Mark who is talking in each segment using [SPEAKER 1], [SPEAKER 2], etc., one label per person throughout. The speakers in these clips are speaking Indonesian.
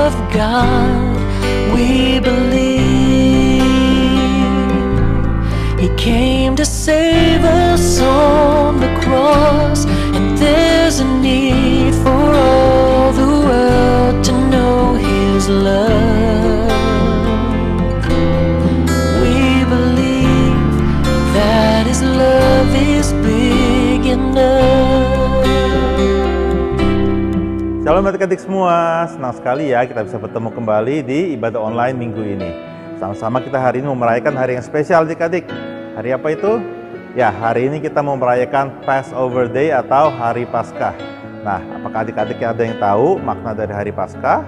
[SPEAKER 1] of God, we believe. He came to save us on the cross, and there's a need for all the world to know His love. We believe that His love is big enough.
[SPEAKER 2] Shalom adik-adik semua, senang sekali ya kita bisa bertemu kembali di ibadah online minggu ini. Sama-sama kita hari ini mau merayakan hari yang spesial adik-adik. Hari apa itu? Ya, hari ini kita mau merayakan Passover Day atau Hari Paskah. Nah, apakah adik-adik ada yang tahu makna dari Hari Paskah?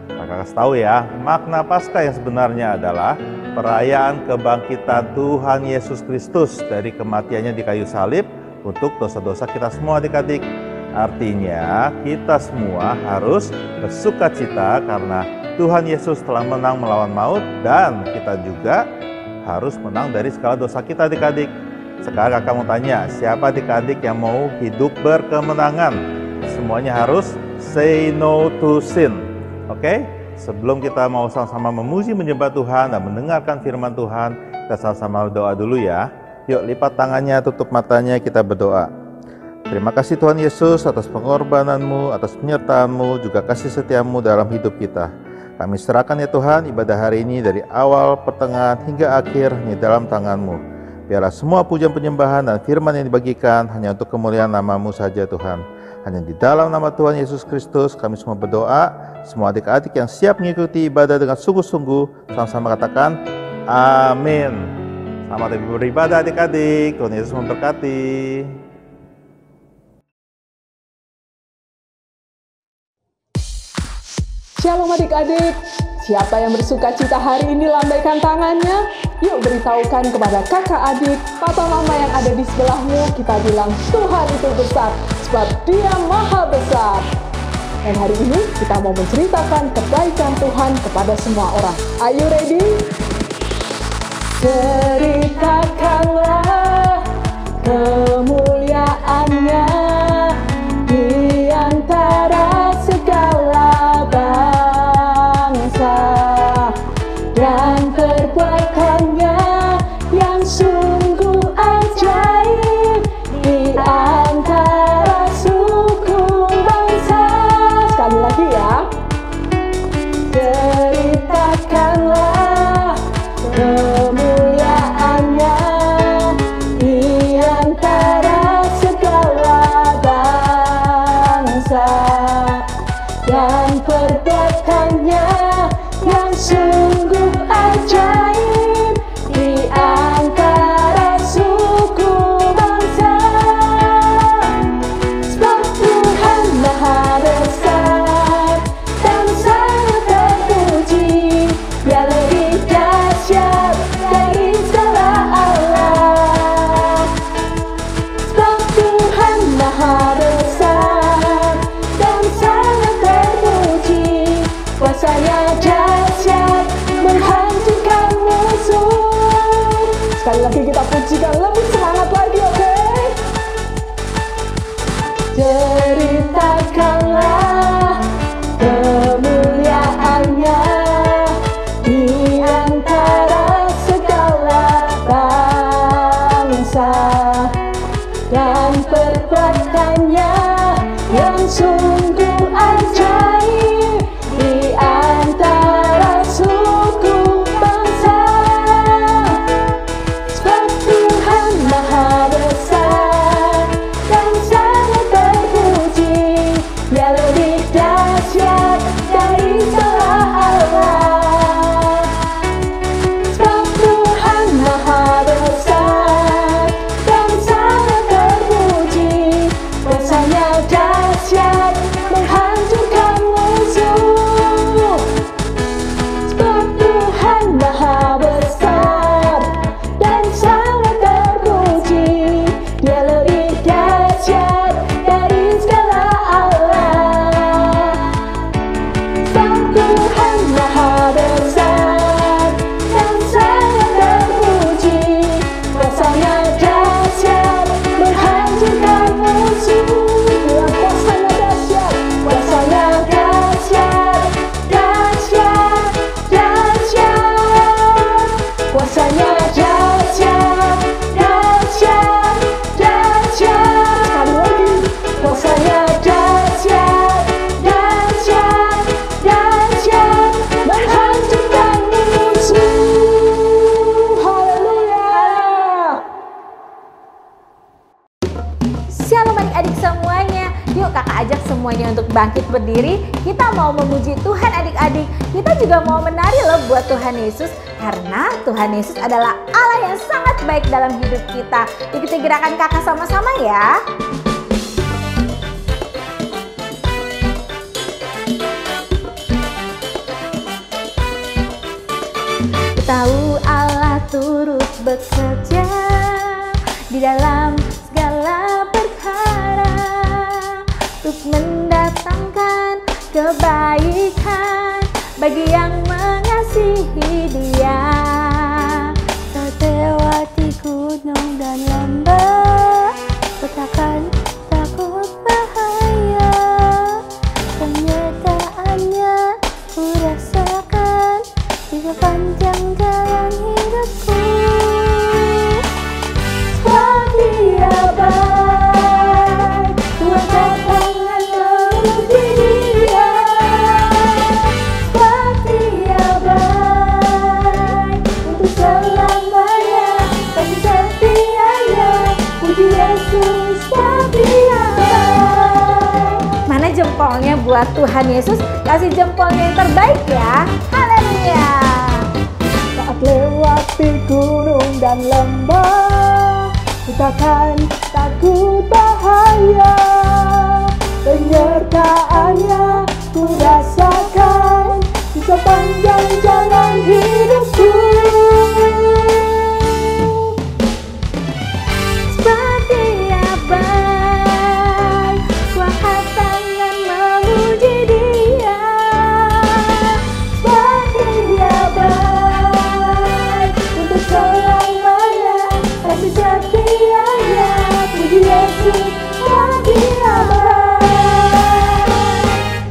[SPEAKER 2] Kakak kasih tahu ya, makna Paskah yang sebenarnya adalah perayaan kebangkitan Tuhan Yesus Kristus dari kematiannya di kayu salib untuk dosa-dosa kita semua adik-adik. Artinya kita semua harus bersukacita karena Tuhan Yesus telah menang melawan maut, dan kita juga harus menang dari segala dosa kita adik-adik. Sekarang kakak mau tanya, siapa adik-adik yang mau hidup berkemenangan? Semuanya harus say no to sin. Oke? Sebelum kita mau sama-sama memuji menyembah Tuhan dan mendengarkan firman Tuhan, kita sama-sama berdoa dulu ya. Yuk lipat tangannya, tutup matanya, kita berdoa. Terima kasih Tuhan Yesus atas pengorbananmu, atas penyertaan-Mu, juga kasih setiamu dalam hidup kita. Kami serahkan ya Tuhan ibadah hari ini dari awal, pertengahan, hingga akhir di dalam tangan-Mu. Biarlah semua pujian penyembahan dan firman yang dibagikan hanya untuk kemuliaan nama-Mu saja Tuhan. Hanya di dalam nama Tuhan Yesus Kristus kami semua berdoa. Semua adik-adik yang siap mengikuti ibadah dengan sungguh-sungguh, sama-sama katakan amin. Selamat beribadah adik-adik, Tuhan Yesus memberkati.
[SPEAKER 3] Shalom adik-adik, siapa yang bersuka cita hari ini lambaikan tangannya? Yuk beritahukan kepada kakak adik, papa mama yang ada di sebelahmu, kita bilang Tuhan itu besar, sebab Dia maha besar. Dan hari ini kita mau menceritakan kebaikan Tuhan kepada semua orang. Are you ready? Ceritakanlah kemuliaan-Nya di antara segala bangsa, dan perbuatannya yang sungguh ajaib di antara suku bangsa. Sekali lagi ya. Ceritakanlah kemuliaan-Nya di antara segala bangsa, dan perbuatannya yang sungguh ajaib di antara suku bangsa. Sebab Tuhan maha besar dan sangat terpuji, Dia lebih dahsyat dari segala Allah. Sebab Tuhan maha besar dan sangat terpuji, kuasa-Nya dahsyat menghancurkan musuh. Sekali lagi kita pujikan lebih semangat lagi, oke? Ceritakanlah kemuliaan-Nya di antara segala bangsa, dan perbuatannya yang sungguh ajaib di antara suku bangsa. Sebab Tuhan
[SPEAKER 4] berdiri, kita mau memuji Tuhan adik-adik. Kita juga mau menari loh buat Tuhan Yesus, karena Tuhan Yesus adalah Allah yang sangat baik dalam hidup kita. Ikuti gerakan kakak sama-sama ya. Tahu Allah turut bekerja di dalam segala perkara untuk mendatangkan kebaikan bagi yang mengasihi Dia. Kau lewati gunung dan lembah, kau takkan takut bahaya. Penyertaannya ku rasakan di sepanjang jalan hidupku. Sebab Dia baik, Tuhan tangan memuji Dia. Sebab Dia baik, untuk selamanya kasih setianya. Puji Yesus, sebab Dia baik. Mana jempolnya buat Tuhan Yesus? Kasih jempolnya yang terbaik ya. Haleluya.
[SPEAKER 3] Saat lewati gunung dan lembah, ku takkan takut bahaya. Penyertaannya ku rasakan di sepanjang jalan hidupku.
[SPEAKER 4] Sebab Dia baik, kuangkat tangan memuji Dia.
[SPEAKER 3] Sebab Dia baik, untuk selamanya kasih setianya. Puji Yesus, sebab Dia baik.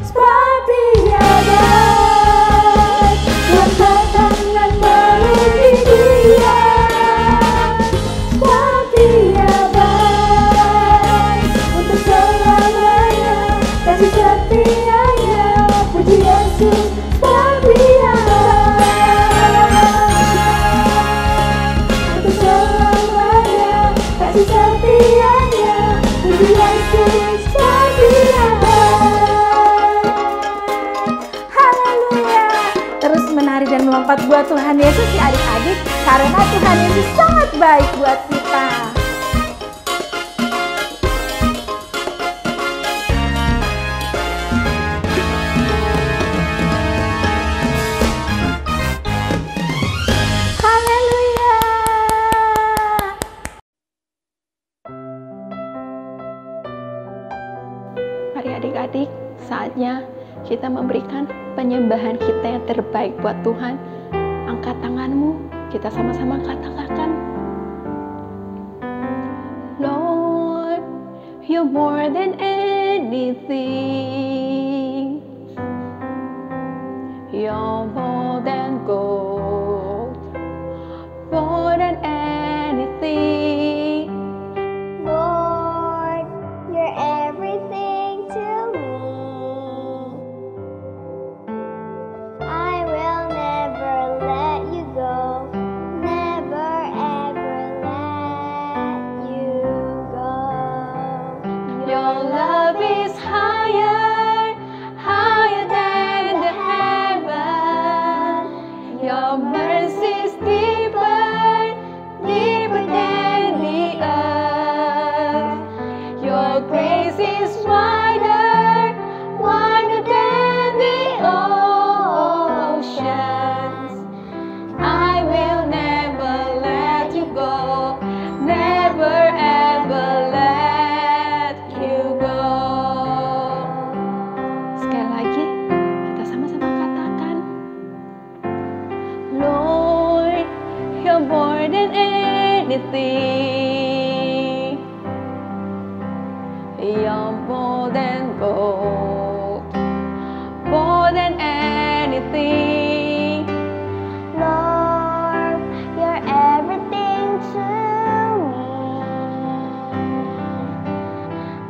[SPEAKER 3] Sebab Dia baik, kuangkat tangan memuji Dia. Sebab Dia baik, untuk selamanya kasih setianya. Puji Yesus, sebab Dia baik, untuk selamanya kasih setianya. Puji Yesus, sebab Dia baik.
[SPEAKER 4] Haleluya. Terus menari dan melompat buat Tuhan Yesus ya adik-adik, karena Tuhan Yesus sangat baik buat kita. Haleluya.
[SPEAKER 5] Mari adik-adik, saatnya kita memberikan penyembahan kita yang terbaik buat Tuhan. Angkat tanganmu, kita sama-sama katakan, Lord, you're more than anything. You're more than gold, more than anything.
[SPEAKER 6] Lord, you're everything to me. I will never let you go, never ever let you go.
[SPEAKER 5] Your love is higher, higher than the heaven. Your mercy is deeper, deeper than the earth. Your grace is wider, wider than the oceans. I will never let you go, never ever let you go. Sekali lagi, kita sama-sama katakan, Lord, you're more than anything. You're more than gold, more than anything.
[SPEAKER 6] Lord, you're everything to me.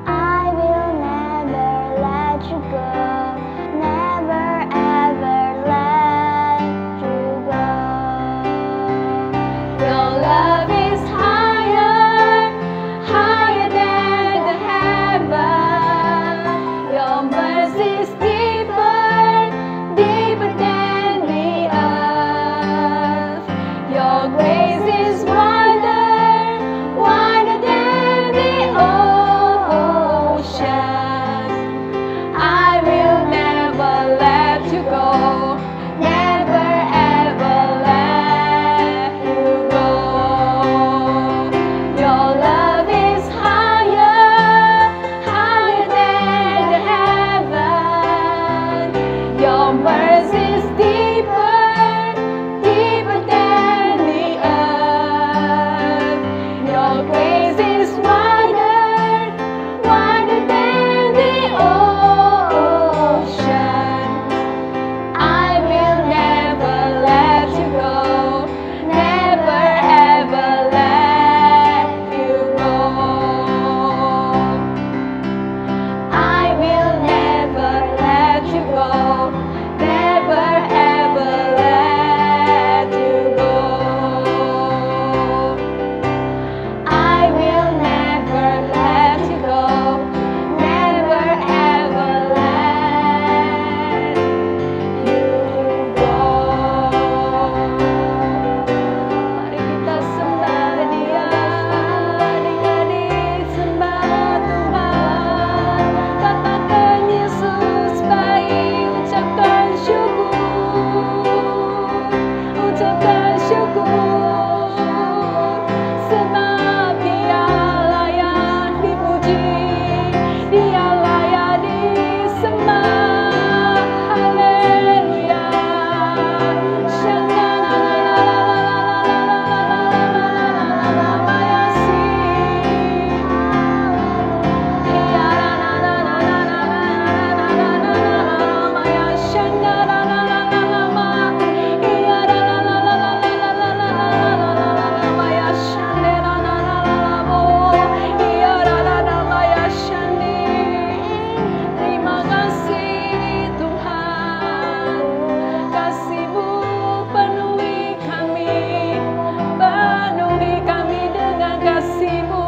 [SPEAKER 6] I will never let you go, never ever let you go.
[SPEAKER 5] Your love is higher, higher than the heaven. Your mercy is Your mercy's deeper, deeper than the earth. Your grace is wider, wider than the ocean. I will never let you go, never ever let you go. I will never let you go, never ever let you go. I will never let you go, never ever let you go. Mari kita sembah Dia, adik-adik sembah Tuhan. Katakan Yesus baik, ucapkan syukur, ucapkan syukur. Sebab Dia layak dipuji, Dia layak disembah. Haleluya. Terima kasih Tuhan, kasih-Mu penuhi kami dengan kasih-Mu,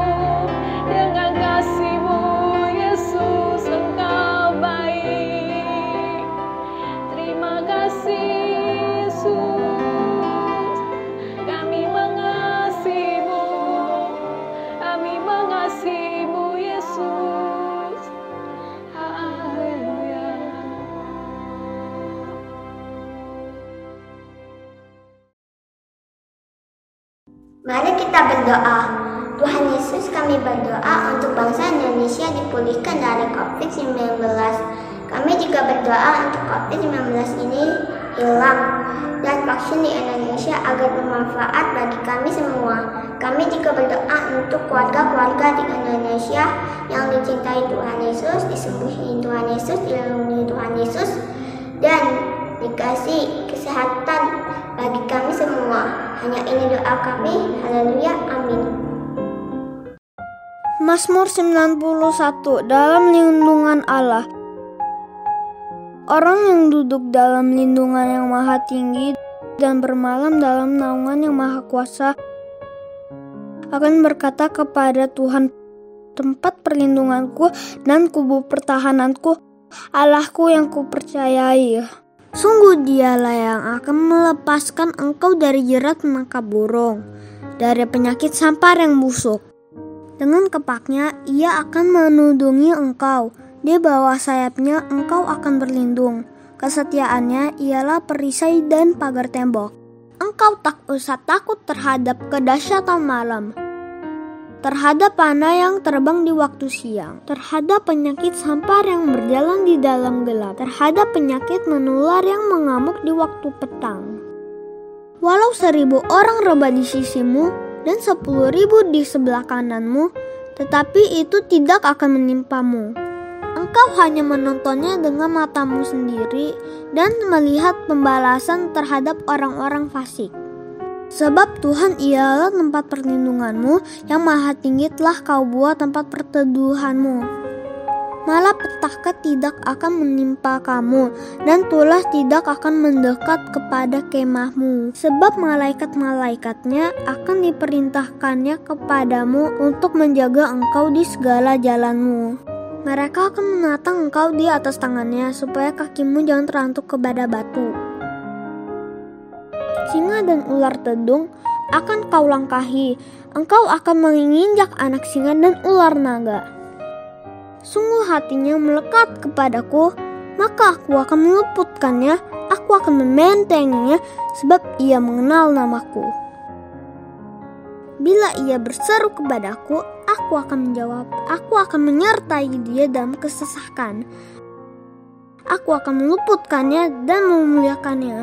[SPEAKER 5] dengan kasih-Mu Yesus, Engkau baik. Terima kasih Yesus, kami mengasihi-Mu, kami mengasihi-Mu Yesus. Haleluya.
[SPEAKER 6] Mari kita berdoa. Tuhan Yesus, kami berdoa untuk bangsa Indonesia dipulihkan dari COVID-19. Kami juga berdoa untuk COVID-19 ini hilang dan vaksin di Indonesia agar bermanfaat bagi kami semua. Kami juga berdoa untuk keluarga-keluarga di Indonesia yang dicintai Tuhan Yesus, disembuhin Tuhan Yesus, dilindungi Tuhan Yesus, dan dikasih kesehatan bagi kami semua. Hanya ini doa kami. Haleluya. Amin.
[SPEAKER 7] Mazmur 91. Dalam lindungan Allah. Orang yang duduk dalam lindungan yang maha tinggi dan bermalam dalam naungan yang maha kuasa akan berkata kepada Tuhan, tempat perlindunganku dan kubu pertahananku, Allahku yang kupercayai. Sungguh Dialah yang akan melepaskan engkau dari jerat menangkap burung, dari penyakit sampar yang busuk. Dengan kepaknya Ia akan menudungi engkau, di bawah sayapnya engkau akan berlindung. Kesetiaannya ialah perisai dan pagar tembok. Engkau tak usah takut terhadap kedahsyatan malam, terhadap panah yang terbang di waktu siang, terhadap penyakit sampar yang berjalan di dalam gelap, terhadap penyakit menular yang mengamuk di waktu petang. Walau 1000 orang rebah di sisimu dan 10.000 di sebelah kananmu, tetapi itu tidak akan menimpamu. Engkau hanya menontonnya dengan matamu sendiri dan melihat pembalasan terhadap orang-orang fasik. Sebab Tuhan ialah tempat perlindunganmu, yang maha tinggi telah kau buat tempat perteduhanmu. Malapetaka tidak akan menimpa kamu, dan tulah tidak akan mendekat kepada kemahmu. Sebab malaikat-malaikatnya akan diperintahkannya kepadamu untuk menjaga engkau di segala jalanmu. Mereka akan menatang engkau di atas tangannya, supaya kakimu jangan terantuk kepada batu. Singa dan ular tedung akan kau langkahi, engkau akan menginjak anak singa dan ular naga. Sungguh hatinya melekat kepadaku, maka aku akan meluputkannya, aku akan membentenginya, sebab ia mengenal namaku. Bila ia berseru kepadaku, aku akan menjawab, aku akan menyertai dia dalam kesesakan. aku akan meluputkannya dan memuliakannya.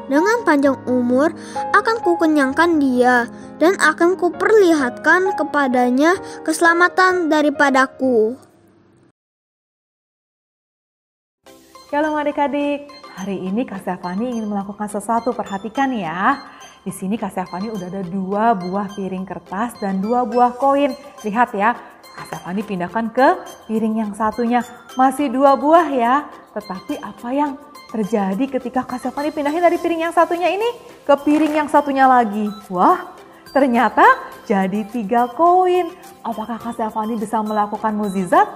[SPEAKER 7] Dengan panjang umur akan kukenyangkan dia, dan akan kuperlihatkan kepadanya keselamatan daripadaku.
[SPEAKER 8] Shalom adik-adik, hari ini Kak Stefani ingin melakukan sesuatu, perhatikan ya. Di sini Kak Stefani udah ada 2 buah piring kertas dan 2 buah koin. Lihat ya, Kak Stefani pindahkan ke piring yang satunya. Masih 2 buah ya, tetapi apa yang terjadi ketika Kak Stefani pindahin dari piring yang satunya ini ke piring yang satunya lagi? Wah, ternyata jadi 3 koin. Apakah Kak Stefani bisa melakukan mukjizat?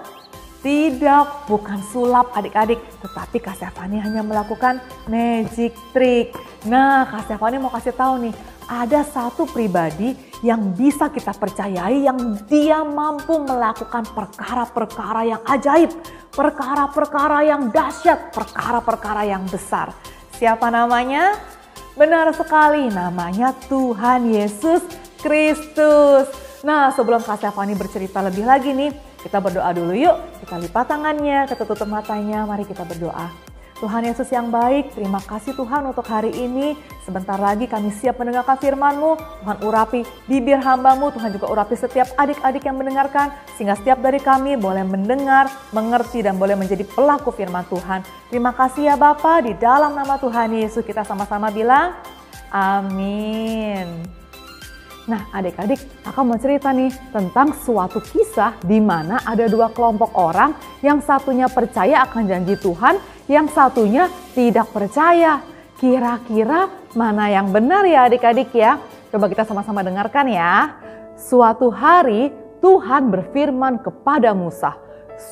[SPEAKER 8] Tidak, bukan sulap adik-adik, tetapi Kak Stefani hanya melakukan magic trick. Nah, Kak Stefani mau kasih tahu nih, ada satu pribadi yang bisa kita percayai, yang dia mampu melakukan perkara-perkara yang ajaib, perkara-perkara yang dahsyat, perkara-perkara yang besar. Siapa namanya? Benar sekali, namanya Tuhan Yesus Kristus. Nah, sebelum Kak Stefani bercerita lebih lagi nih, kita berdoa dulu yuk. Kita lipat tangannya, kita tutup matanya, mari kita berdoa. Tuhan Yesus yang baik, terima kasih Tuhan untuk hari ini. Sebentar lagi kami siap mendengarkan firman-Mu. Tuhan urapi bibir hamba-Mu, Tuhan juga urapi setiap adik-adik yang mendengarkan. Sehingga setiap dari kami boleh mendengar, mengerti, dan boleh menjadi pelaku firman Tuhan. Terima kasih ya Bapa, di dalam nama Tuhan Yesus kita sama-sama bilang, amin. Nah adik-adik, kakak mau cerita nih tentang suatu kisah di mana ada 2 kelompok orang, yang satunya percaya akan janji Tuhan, yang satunya tidak percaya. Kira-kira mana yang benar ya adik-adik ya? Coba kita sama-sama dengarkan ya. Suatu hari Tuhan berfirman kepada Musa,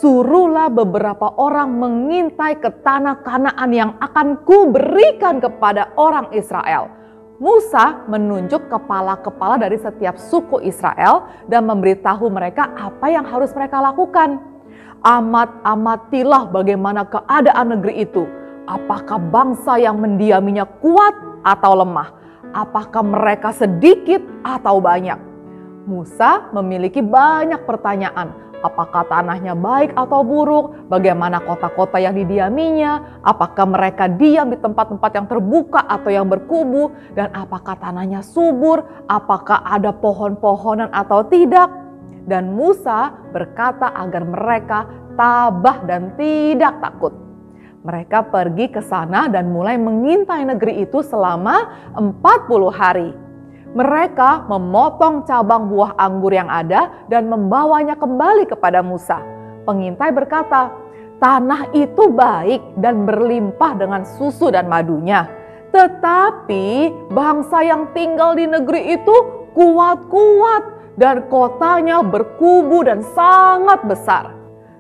[SPEAKER 8] suruhlah beberapa orang mengintai ke tanah Kanaan yang akan kuberikan kepada orang Israel. Musa menunjuk kepala-kepala dari setiap suku Israel dan memberitahu mereka apa yang harus mereka lakukan. Amatilah bagaimana keadaan negeri itu. Apakah bangsa yang mendiaminya kuat atau lemah? Apakah mereka sedikit atau banyak? Musa memiliki banyak pertanyaan. Apakah tanahnya baik atau buruk? Bagaimana kota-kota yang didiaminya? Apakah mereka diam di tempat-tempat yang terbuka atau yang berkubu? Dan apakah tanahnya subur? Apakah ada pohon-pohonan atau tidak? Dan Musa berkata agar mereka tabah dan tidak takut. Mereka pergi ke sana dan mulai mengintai negeri itu selama 40 hari. Mereka memotong cabang buah anggur yang ada dan membawanya kembali kepada Musa. Pengintai berkata, tanah itu baik dan berlimpah dengan susu dan madunya. Tetapi bangsa yang tinggal di negeri itu kuat-kuat dan kotanya berkubu dan sangat besar.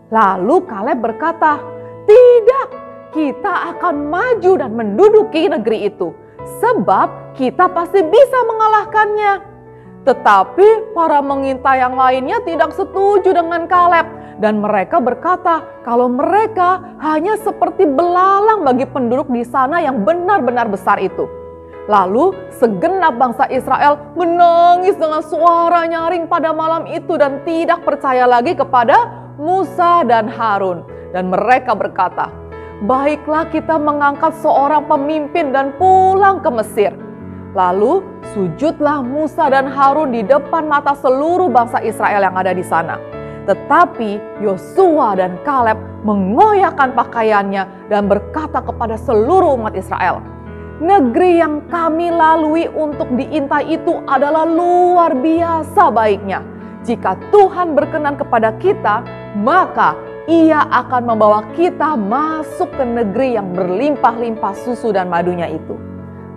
[SPEAKER 8] Lalu Kaleb berkata, tidak, kita akan maju dan menduduki negeri itu. Sebab kita pasti bisa mengalahkannya. Tetapi para mengintai yang lainnya tidak setuju dengan Kaleb. Dan mereka berkata kalau mereka hanya seperti belalang bagi penduduk di sana yang benar-benar besar itu. Lalu segenap bangsa Israel menangis dengan suara nyaring pada malam itu dan tidak percaya lagi kepada Musa dan Harun. Dan mereka berkata, baiklah kita mengangkat seorang pemimpin dan pulang ke Mesir. Lalu sujudlah Musa dan Harun di depan mata seluruh bangsa Israel yang ada di sana. Tetapi Yosua dan Kaleb mengoyakkan pakaiannya dan berkata kepada seluruh umat Israel, negeri yang kami lalui untuk diintai itu adalah luar biasa baiknya. Jika Tuhan berkenan kepada kita, maka Ia akan membawa kita masuk ke negeri yang berlimpah-limpah susu dan madunya itu.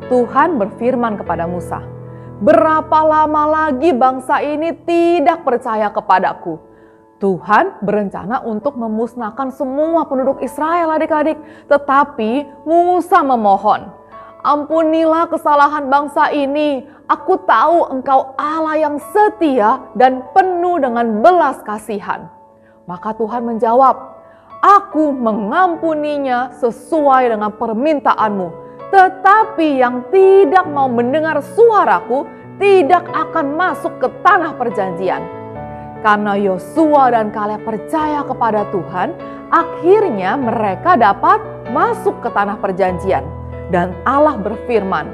[SPEAKER 8] Tuhan berfirman kepada Musa, berapa lama lagi bangsa ini tidak percaya kepadaku? Tuhan berencana untuk memusnahkan semua penduduk Israel adik-adik. Tetapi Musa memohon, ampunilah kesalahan bangsa ini. Aku tahu Engkau Allah yang setia dan penuh dengan belas kasihan. Maka Tuhan menjawab, aku mengampuninya sesuai dengan permintaanmu. Tetapi yang tidak mau mendengar suaraku tidak akan masuk ke tanah perjanjian. karena Yosua dan Kaleb percaya kepada Tuhan, akhirnya mereka dapat masuk ke tanah perjanjian. Dan Allah berfirman,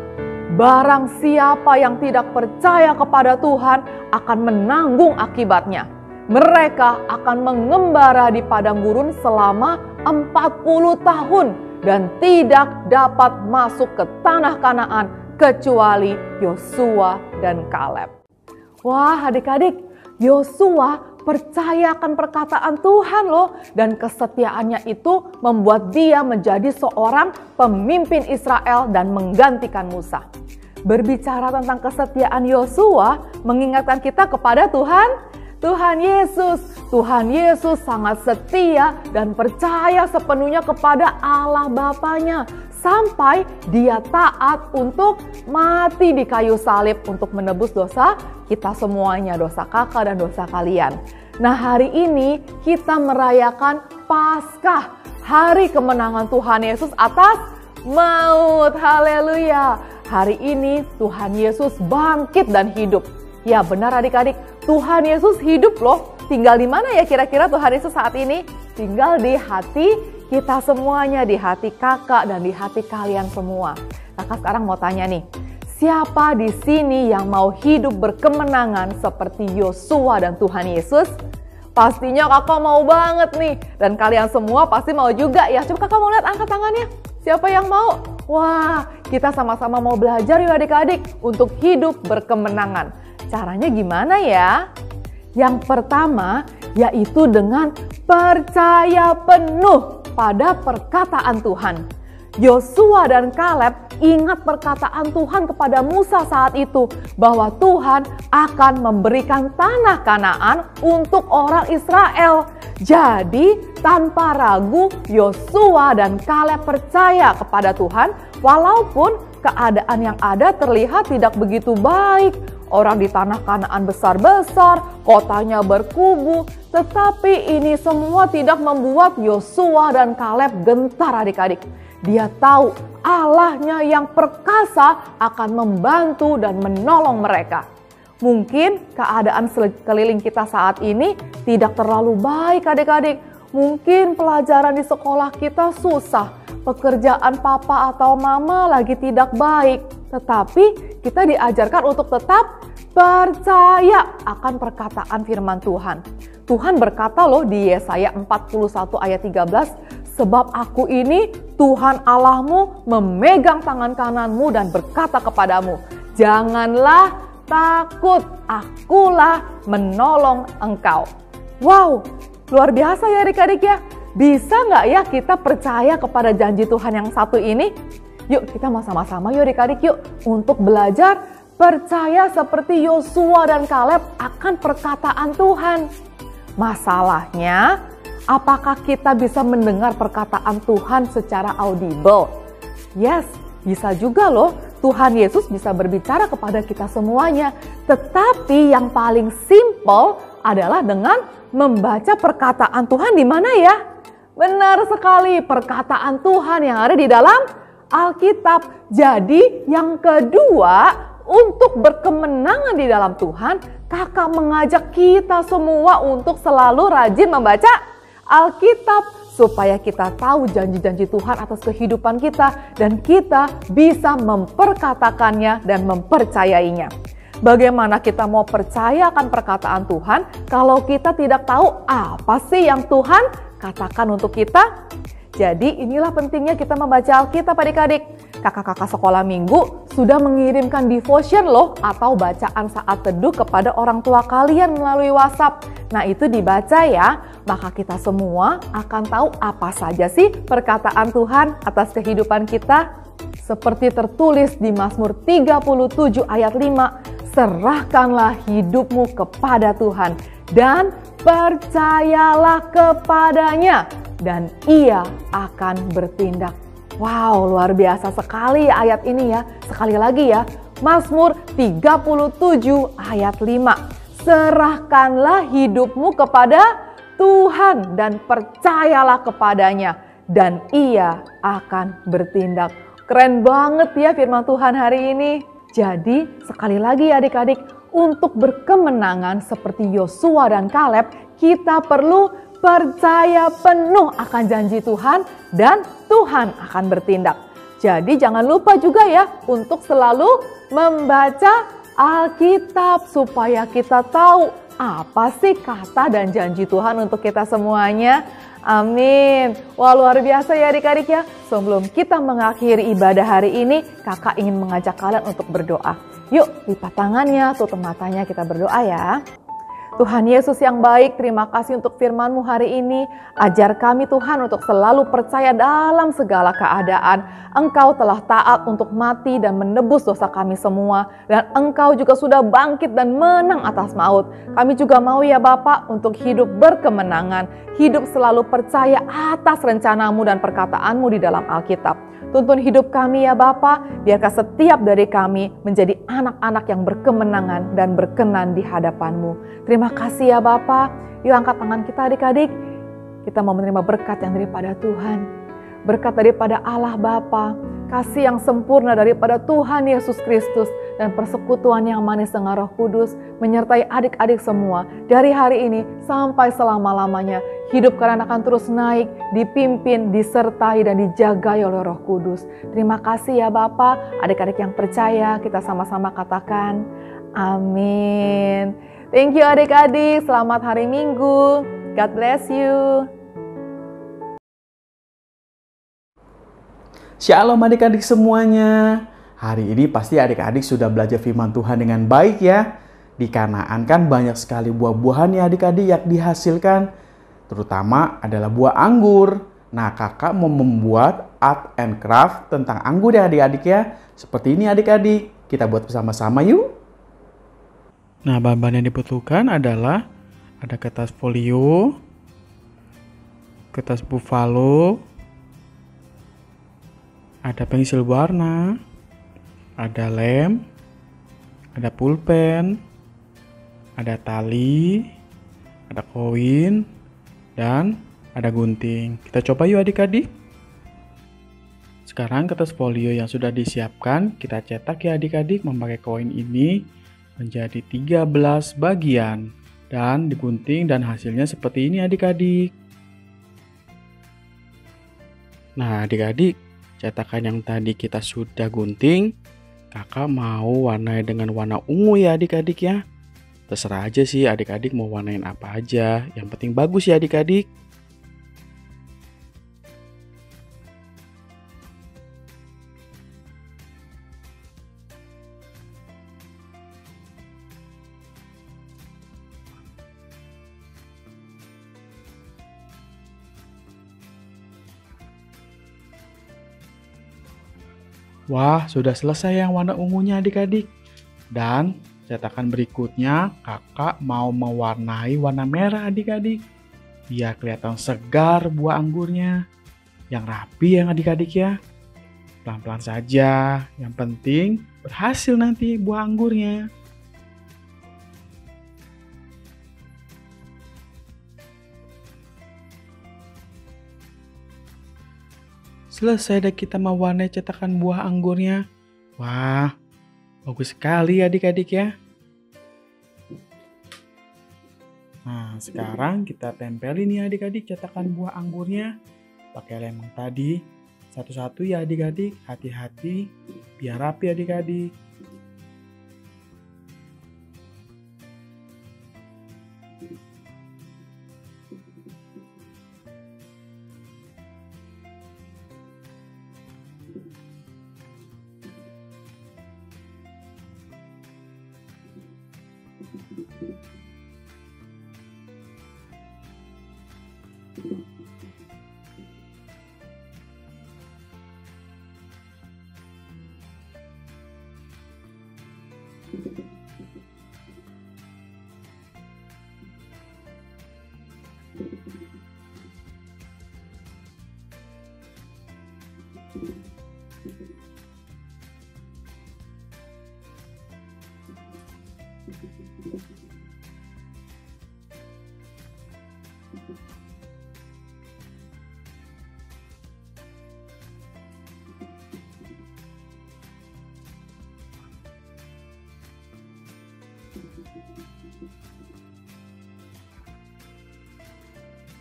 [SPEAKER 8] barang siapa yang tidak percaya kepada Tuhan akan menanggung akibatnya. Mereka akan mengembara di padang gurun selama 40 tahun dan tidak dapat masuk ke tanah Kanaan kecuali Yosua dan Kaleb. Wah, adik-adik, Yosua percaya akan perkataan Tuhan loh, dan kesetiaannya itu membuat dia menjadi seorang pemimpin Israel dan menggantikan Musa. Berbicara tentang kesetiaan Yosua mengingatkan kita kepada Tuhan Yesus. Tuhan Yesus sangat setia dan percaya sepenuhnya kepada Allah Bapanya, sampai dia taat untuk mati di kayu salib untuk menebus dosa kita semuanya, dosa kakak dan dosa kalian. Nah, hari ini kita merayakan Paskah, hari kemenangan Tuhan Yesus atas maut. Haleluya. Hari ini Tuhan Yesus bangkit dan hidup. Ya benar adik-adik, Tuhan Yesus hidup loh. Tinggal di mana ya kira-kira Tuhan Yesus saat ini? Tinggal di hati kita semuanya, di hati kakak dan di hati kalian semua. Kakak sekarang mau tanya nih, siapa di sini yang mau hidup berkemenangan seperti Yosua dan Tuhan Yesus? Pastinya kakak mau banget nih. Dan kalian semua pasti mau juga ya. Coba kakak mau lihat, angkat tangannya. Siapa yang mau? Wah, kita sama-sama mau belajar yuk adik-adik untuk hidup berkemenangan. Caranya gimana ya? Yang pertama yaitu dengan percaya penuh pada perkataan Tuhan. Yosua dan Kaleb ingat perkataan Tuhan kepada Musa saat itu, bahwa Tuhan akan memberikan tanah Kanaan untuk orang Israel. Jadi tanpa ragu Yosua dan Kaleb percaya kepada Tuhan walaupun keadaan yang ada terlihat tidak begitu baik. Orang di tanah Kanaan besar-besar, kotanya berkubu, tetapi ini semua tidak membuat Yosua dan Kaleb gentar adik-adik. Dia tahu Allahnya yang perkasa akan membantu dan menolong mereka. Mungkin keadaan sekeliling kita saat ini tidak terlalu baik adik-adik. Mungkin pelajaran di sekolah kita susah, pekerjaan papa atau mama lagi tidak baik. Tetapi kita diajarkan untuk tetap percaya akan perkataan firman Tuhan. Tuhan berkata loh di Yesaya 41 ayat 13, sebab aku ini Tuhan Allahmu memegang tangan kananmu dan berkata kepadamu, janganlah takut, akulah menolong engkau. Wow, luar biasa ya adik-adik ya. Bisa nggak ya kita percaya kepada janji Tuhan yang satu ini? Yuk kita mau sama-sama yuk adik-adik yuk untuk belajar percaya seperti Yosua dan Kaleb akan perkataan Tuhan. Masalahnya, apakah kita bisa mendengar perkataan Tuhan secara audible? Yes, bisa juga loh. Tuhan Yesus bisa berbicara kepada kita semuanya. Tetapi yang paling simple adalah dengan membaca perkataan Tuhan di mana ya? Benar sekali, perkataan Tuhan yang ada di dalam Alkitab. Jadi yang kedua, untuk berkemenangan di dalam Tuhan, kakak mengajak kita semua untuk selalu rajin membaca Alkitab supaya kita tahu janji-janji Tuhan atas kehidupan kita dan kita bisa memperkatakannya dan mempercayainya. Bagaimana kita mau percaya akan perkataan Tuhan kalau kita tidak tahu apa sih yang Tuhan katakan untuk kita? Jadi inilah pentingnya kita membaca Alkitab adik-adik. Kakak-kakak sekolah minggu sudah mengirimkan devotion loh atau bacaan saat teduh kepada orang tua kalian melalui WhatsApp. Nah itu dibaca ya, maka kita semua akan tahu apa saja sih perkataan Tuhan atas kehidupan kita. Seperti tertulis di Mazmur 37 ayat 5, serahkanlah hidupmu kepada Tuhan dan percayalah kepadanya dan ia akan bertindak. Wow, luar biasa sekali ayat ini ya. Sekali lagi ya, Mazmur 37 ayat 5. Serahkanlah hidupmu kepada Tuhan dan percayalah kepadanya dan ia akan bertindak. Keren banget ya firman Tuhan hari ini. Jadi sekali lagi adik-adik, untuk berkemenangan seperti Yosua dan Kaleb, kita perlu percaya penuh akan janji Tuhan dan Tuhan akan bertindak. Jadi jangan lupa juga ya untuk selalu membaca Alkitab supaya kita tahu apa sih kata dan janji Tuhan untuk kita semuanya. Amin. Wah, luar biasa ya adik-adik ya. Sebelum kita mengakhiri ibadah hari ini, kakak ingin mengajak kalian untuk berdoa. Yuk, lipat tangannya, tutup matanya, kita berdoa ya. Tuhan Yesus yang baik, terima kasih untuk firman-Mu hari ini. Ajar kami Tuhan untuk selalu percaya dalam segala keadaan. Engkau telah taat untuk mati dan menebus dosa kami semua. Dan Engkau juga sudah bangkit dan menang atas maut. Kami juga mau ya Bapa untuk hidup berkemenangan. Hidup selalu percaya atas rencana-Mu dan perkataan-Mu di dalam Alkitab. Tuntun hidup kami ya Bapa, biarkah setiap dari kami menjadi anak-anak yang berkemenangan dan berkenan di hadapan-Mu. Terima kasih ya Bapa. Yuk angkat tangan kita adik-adik. Kita mau menerima berkat yang daripada Tuhan. Berkat daripada Allah Bapa, kasih yang sempurna daripada Tuhan Yesus Kristus, dan persekutuan yang manis dengan Roh Kudus menyertai adik-adik semua dari hari ini sampai selama-lamanya. Hidup kalian akan terus naik, dipimpin, disertai, dan dijagai oleh Roh Kudus. Terima kasih ya Bapa. Adik-adik yang percaya, kita sama-sama katakan amin. Thank you adik-adik, selamat hari Minggu. God bless you.
[SPEAKER 9] Shalom adik-adik semuanya. Hari ini pasti adik-adik sudah belajar firman Tuhan dengan baik ya. Di Kanaan kan banyak sekali buah-buahan ya adik-adik yang dihasilkan. Terutama adalah buah anggur. Nah, kakak mau membuat art and craft tentang anggur ya adik-adik ya. Seperti ini adik-adik. Kita buat bersama-sama yuk. Nah, bahan-bahan yang dibutuhkan adalah ada kertas folio, kertas buffalo, ada pensil warna, ada lem, ada pulpen, ada tali, ada koin, dan ada gunting. Kita coba yuk adik-adik. Sekarang kertas folio yang sudah disiapkan, kita cetak ya adik-adik memakai koin ini menjadi 13 bagian. Dan digunting dan hasilnya seperti ini adik-adik. Nah adik-adik, cetakan yang tadi kita sudah gunting, kakak mau warnai dengan warna ungu ya adik-adik ya. Terserah aja sih adik-adik mau warnain apa aja, yang penting bagus ya adik-adik. Wah, sudah selesai yang warna ungunya adik-adik. Dan cetakan berikutnya kakak mau mewarnai warna merah adik-adik. Biar kelihatan segar buah anggurnya. Yang rapi yang adik-adik ya. Pelan-pelan saja, yang penting berhasil nanti buah anggurnya. Selesai deh kita mewarnai cetakan buah anggurnya. Wah, bagus sekali adik-adik ya. Nah, sekarang kita tempelin ya adik-adik cetakan buah anggurnya. Pakai lem tadi. Satu-satu ya adik-adik, hati-hati. Biar rapi adik-adik.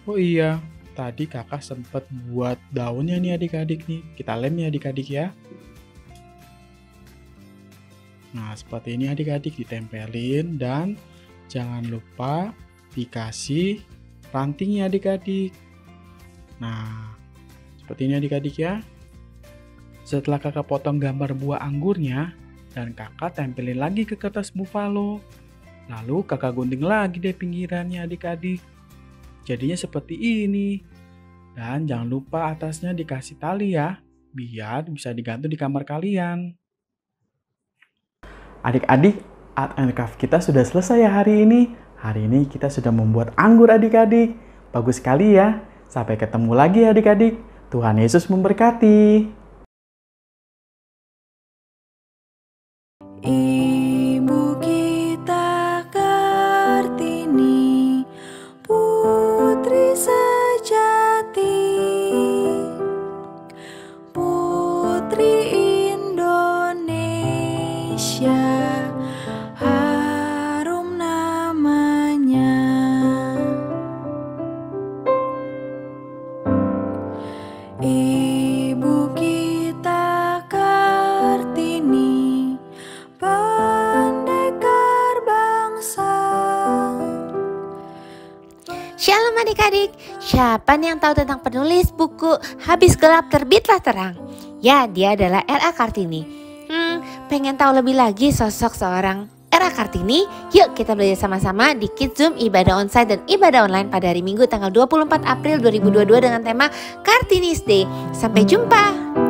[SPEAKER 9] Oh iya, tadi kakak sempat buat daunnya nih adik-adik nih. Kita lem ya adik-adik ya. Nah, seperti ini adik-adik ditempelin dan jangan lupa dikasih rantingnya adik-adik. Nah, seperti ini adik-adik ya. Setelah kakak potong gambar buah anggurnya dan kakak tempelin lagi ke kertas buffalo. Lalu kakak gunting lagi deh pinggirannya adik-adik. Jadinya seperti ini. Dan jangan lupa atasnya dikasih tali ya, biar bisa digantung di kamar kalian. Adik-adik, art and craft kita sudah selesai ya hari ini. Hari ini kita sudah membuat anggur adik-adik. Bagus sekali ya. Sampai ketemu lagi adik-adik. Tuhan Yesus memberkati.
[SPEAKER 1] Ibu kita Kartini, putri sejati, putri Indonesia, harum namanya. Ibu kita Kartini, pendekar bangsa.
[SPEAKER 10] Shalom adik-adik, siapa nih yang tahu tentang penulis buku Habis Gelap Terbitlah Terang? Ya, dia adalah R.A. Kartini. Pengen tahu lebih lagi sosok seorang R.A. Kartini? Yuk kita belajar sama-sama di Kids Zoom Ibadah Onsite dan Ibadah Online pada hari Minggu tanggal 24 April 2022 dengan tema Kartini's Day. Sampai jumpa!